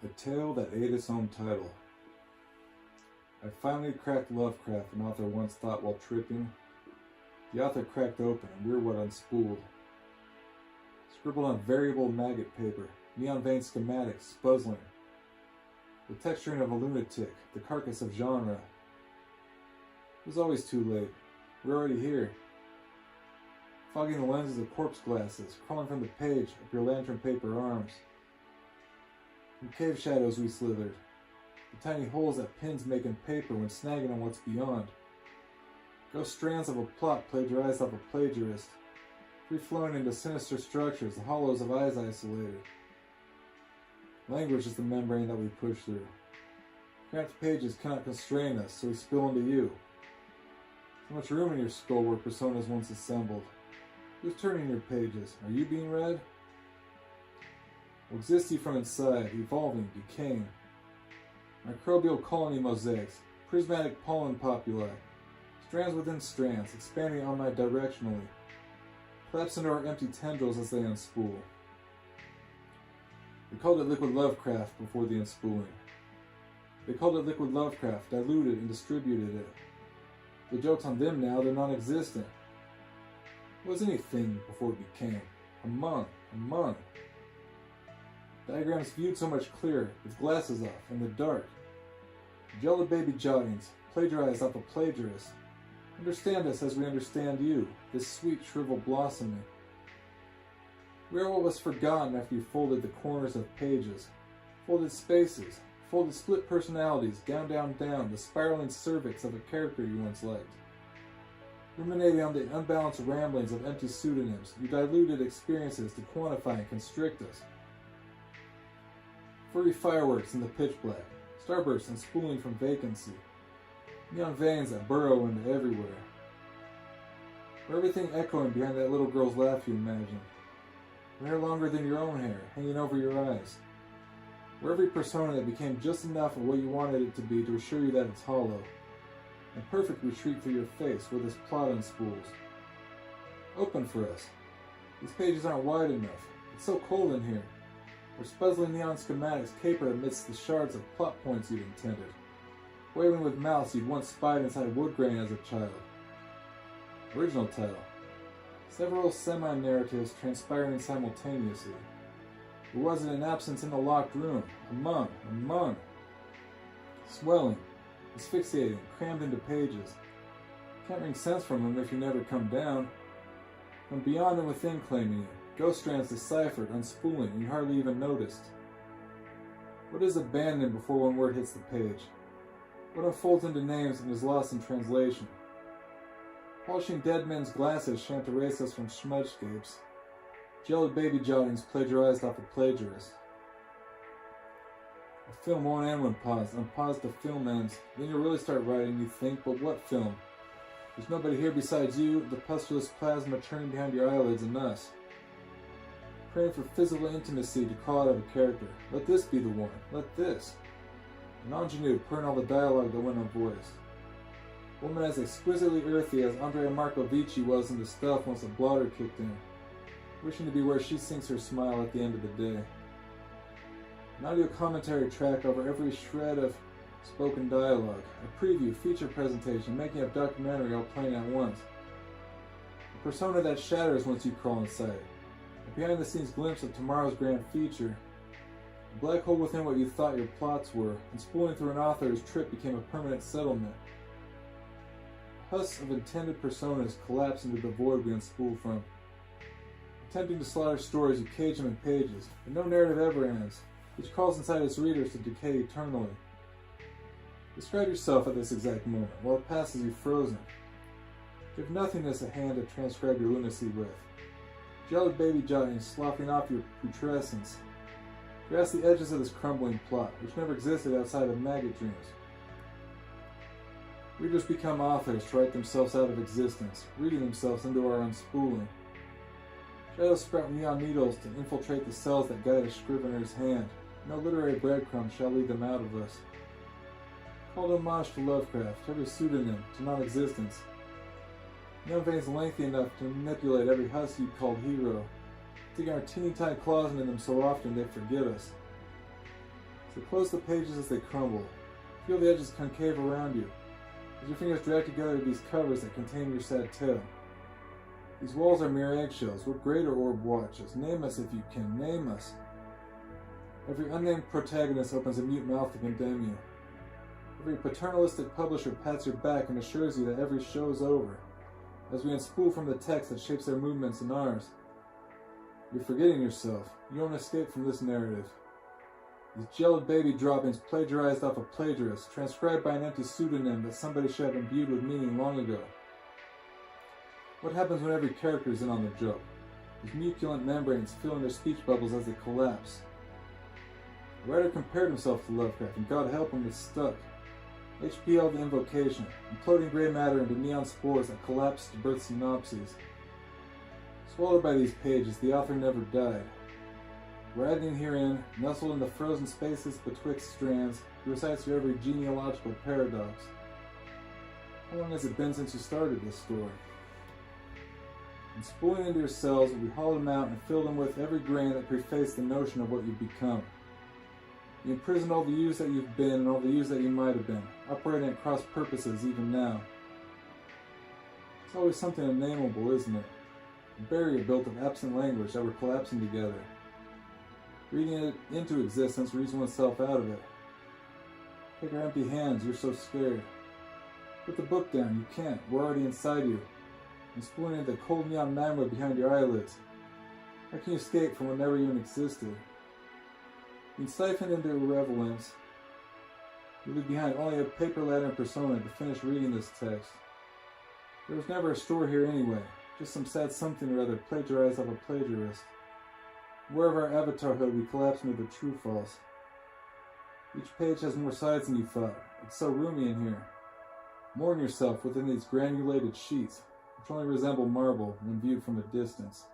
A tale that ate its own title. I finally cracked Lovecraft, an author once thought while tripping. The author cracked open, and we're what unspooled. Scribbled on variable maggot paper, neon vein schematics, puzzling. The texturing of a lunatic, the carcass of genre. It was always too late. We're already here. Fogging the lenses of corpse glasses, crawling from the page up your lantern paper arms. In cave shadows we slithered, the tiny holes that pins make in paper when snagging on what's beyond. Ghost strands of a plot plagiarized off a plagiarist, free-flowing into sinister structures, the hollows of eyes isolated. Language is the membrane that we push through. Cramped pages cannot constrain us, so we spill into you. So much room in your skull where personas once assembled. Who's turning your pages? Are you being read? Or exist you from inside, evolving, decaying? Microbial colony mosaics, prismatic pollen populi, strands within strands, expanding omnidirectionally, collapse into our empty tendrils as they unspool. They called it liquid Lovecraft before the unspooling. They called it liquid Lovecraft, diluted and distributed it. The joke's on them now, they're non-existent. What was anything before it became? Among. Diagrams viewed so much clearer, with glasses off, in the dark. Jello baby jottings, plagiarized off a plagiarist. Understand us as we understand you, this sweet shriveled blossoming. We are what was forgotten after you folded the corners of pages, folded spaces, folded split personalities, down, the spiraling cervix of a character you once liked. Ruminating on the unbalanced ramblings of empty pseudonyms, you diluted experiences to quantify and constrict us. Furry fireworks in the pitch black, starbursts and spooling from vacancy, neon veins that burrow into everywhere. For everything echoing behind that little girl's laugh you imagined. Her hair longer than your own hair, hanging over your eyes. For every persona that became just enough of what you wanted it to be to assure you that it's hollow. And perfect retreat for your face where this plot unspools. Open for us. These pages aren't wide enough. It's so cold in here. Where spuzzling neon schematics caper amidst the shards of plot points you'd intended. Waving with mouths you'd once spied inside a wood grain as a child. Original title. Several semi-narratives transpiring simultaneously. Or was it an absence in the locked room? Among. Swelling, asphyxiating, crammed into pages. Can't wring sense from them if you never come down. From beyond and within claiming you. Ghost strands deciphered, unspooling, and you hardly even noticed. What is abandoned before one word hits the page? What unfolds into names and is lost in translation? Polishing dead men's glasses shan't erase us from smudgescapes. Jellied baby jottings plagiarized off a plagiarist. A film won't end when paused. Unpaused the film ends. Then you'll really start writing, you think, but what film? There's nobody here besides you, the pustulous plasma churning behind your eyelids, and us. Praying for physical intimacy to crawl out of a character. Let this be the one. Let this. An ingenue purring all the dialogue that went unvoiced. Woman as exquisitely earthy as Andrea Markovici was in the stuff once a blotter kicked in. Wishing to be where she sinks her smile at the end of the day. An audio commentary track over every shred of spoken dialogue. A preview, feature presentation, making up documentary all playing at once. A persona that shatters once you crawl inside. A behind-the-scenes glimpse of tomorrow's grand feature. A black hole within what you thought your plots were, and spooling through an author whose trip became a permanent settlement. Husks of intended personas collapse into the void we unspool from. Attempting to slaughter stories, you cage them in pages, but no narrative ever ends, which calls inside its readers to decay eternally. Describe yourself at this exact moment, while it passes you frozen. Give nothingness a hand to transcribe your lunacy with. Jellied baby jottings sloughing off your putrescence. Grasp the edges of this crumbling plot, which never existed outside of maggot dreams. Readers become authors to write themselves out of existence, reading themselves into our unspooling. Shadows sprout neon needles to infiltrate the cells that guide a scrivener's hand. No literary breadcrumbs shall lead them out of us. Called homage to Lovecraft, every pseudonym to non-existence. Neon veins lengthy enough to manipulate every husk you called hero, digging our teeny-tiny claws into them so often they forget us. So close the pages as they crumble. Feel the edges concave around you, as your fingers drag together these covers that contain your sad tale. These walls are mere eggshells. What greater orb watches? Name us if you can. Name us. Every unnamed protagonist opens a mute mouth to condemn you. Every paternalistic publisher pats your back and assures you that every show is over, as we unspool from the text that shapes their movements and ours. You're forgetting yourself. You don't escape from this narrative. These gelid baby droppings plagiarized off a plagiarist, transcribed by an empty pseudonym that somebody should have imbued with meaning long ago. What happens when every character is in on the joke? These muculent membranes filling their speech bubbles as they collapse. The writer compared himself to Lovecraft, and God help him, it's stuck. HPL the invocation, imploding gray matter into neon spores that collapse to birth synopses. Swallowed by these pages, the author never died. Writhing herein, nestled in the frozen spaces betwixt strands, he recites your every genealogical paradox. How long has it been since you started this story? And spooling into your cells, we hollowed them out and filled them with every grain that prefaced the notion of what you've become. You imprison all the yous that you've been and all the yous that you might have been, operating at cross purposes even now. It's always something unnameable, isn't it? A barrier built of absent language that we're collapsing together. Reading it into existence reads oneself out of it. Take our empty hands, you're so scared. Put the book down, you can't, we're already inside you. And spooling into the cold neon magma behind your eyelids. How can you escape from what never even existed? Being siphoned into irrelevance, you leave behind only a paper lantern persona to finish reading this text. There was never a story here anyway, just some sad something or other plagiarized off a plagiarist. Wherever our avatarhood, we collapse into the true false. Each page has more sides than you thought. It's so roomy in here. Mourn yourself within these granulated sheets, which only resemble marble when viewed from a distance.